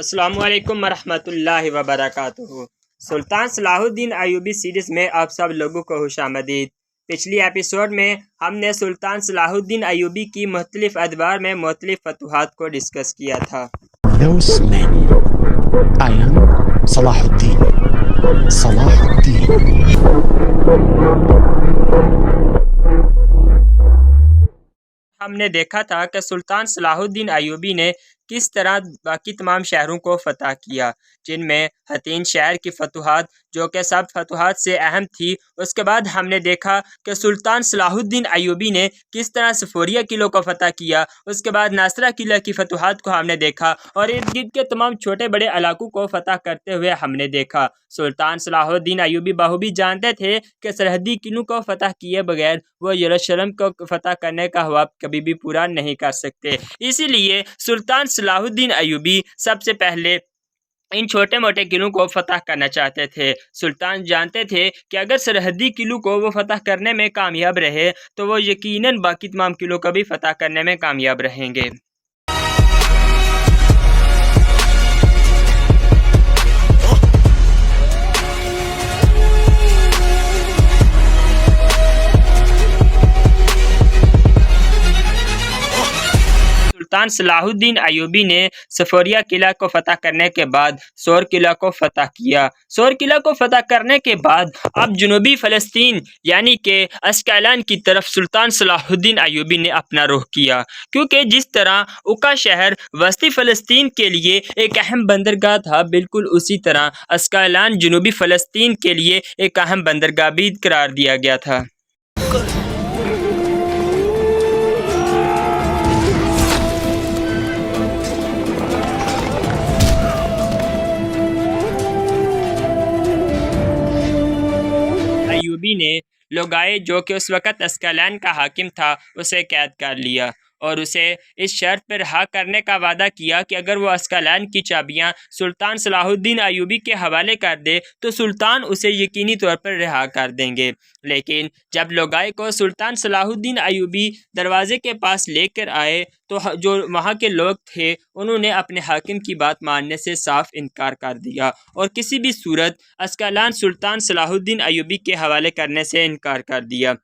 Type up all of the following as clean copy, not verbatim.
अस्सलामुअलैकुम वरहमतुल्लाहि वबरकातुहू। सुल्तान Salahuddin Ayyubi series में आप सब लोगों को खुशामदीद। पिछली एपिसोड में हमने सुल्तान सलाहुद्दीन अय्यूबी की मुख्तलिफ अदवार में मुख्तलिफ फतूहात को डिस्कस किया था। हमने देखा था कि सुल्तान सलाहुद्दीन अय्यूबी ने किस तरह बाकी तमाम शहरों को फतह किया, जिनमें हतीन शहर की फतूहात जो कि सब फतूहात से अहम थी। उसके बाद हमने देखा कि सुल्तान सलाहुद्दीन अय्यूबी ने किस तरह सफोरिया किले को फतह किया। उसके बाद नासरा किला की फतूहात को हमने देखा और इर्द गिर्द के तमाम छोटे बड़े इलाकों को फतह करते हुए हमने देखा। सुल्तान सलाहुद्दीन अय्यूबी बखूबी जानते थे कि सरहदी किलों को फतह किए बगैर वो यरूशलेम को फतह करने का ख्वाब कभी भी पूरा नहीं कर सकते। इसीलिए सुल्तान सलाहुद्दीन अय्यूबी सबसे पहले इन छोटे मोटे किलों को फतह करना चाहते थे। सुल्तान जानते थे कि अगर सरहदी किलों को वो फतह करने में कामयाब रहे तो वो यकीनन बाकी तमाम किलों को भी फतह करने में कामयाब रहेंगे। सुल्तान सलाहुद्दीन अय्यूबी ने सफोरिया किला को फतह करने के बाद सोर किला को फतह किया। सोर किला को फतह करने के बाद अब जनूबी फ़लस्तीन यानी कि अस्कलान की तरफ सुल्तान सलाहुद्दीन अय्यूबी ने अपना रुख किया, क्योंकि जिस तरह उका शहर वस्ती फ़लस्तीन के लिए एक अहम बंदरगाह था, बिल्कुल उसी तरह अस्कलान जनूबी फ़लस्तीन के लिए एक अहम बंदरगाह भी करार दिया गया था। अय्यूबी ने लोगाए जो कि उस वक़्त अस्कलान का हाकिम था उसे कैद कर लिया और उसे इस शर्त पर रहा करने का वादा किया कि अगर वो अस्कलान की चाबियां सुल्तान सलाहुद्दीन अय्यूबी के हवाले कर दे तो सुल्तान उसे यकीनी तौर पर रिहा कर देंगे। लेकिन जब लोगाए को सुल्तान सलाहुद्दीन अय्यूबी दरवाजे के पास लेकर आए तो जो वहाँ के लोग थे उन्होंने अपने हाकिम की बात मानने से साफ इनकार कर दिया और किसी भी सूरत अस्कलान सुल्तान सलाहुद्दीन अय्यूबी के हवाले करने से इनकार कर दिया।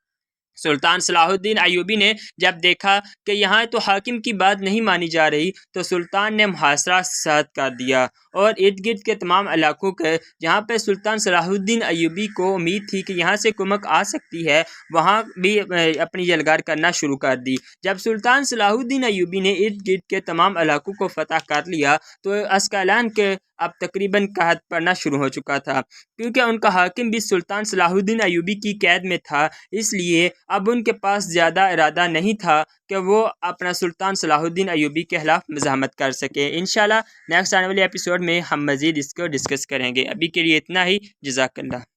सुल्तान सलाहुद्दीन अय्यूबी ने जब देखा कि यहाँ तो हाकिम की बात नहीं मानी जा रही तो सुल्तान ने मुहासरा साद कर दिया और इर्द गिर्द के तमाम इलाकों के जहाँ पे सुल्तान सलाहुद्दीन अय्यूबी को उम्मीद थी कि यहाँ से कुमक आ सकती है वहाँ भी अपनी जलगार करना शुरू कर दी। जब सुल्तान सलाहुद्दीन अय्यूबी ने इर्द गिर्द के तमाम इलाकों को फतह कर लिया तो अस्कलान के अब तकरीबन कहत पड़ना शुरू हो चुका था, क्योंकि उनका हाकिम भी सुल्तान सलाहुद्दीन अय्यूबी की कैद में था। इसलिए अब उनके पास ज़्यादा इरादा नहीं था कि वो अपना सुल्तान सलाहुद्दीन अय्यूबी के खिलाफ मज़ाहमत कर सके। इंशाल्लाह नेक्स्ट आने वाले एपिसोड में हम मज़ीद इसको डिस्कस करेंगे। अभी के लिए इतना ही। जज़ाकल्लाह।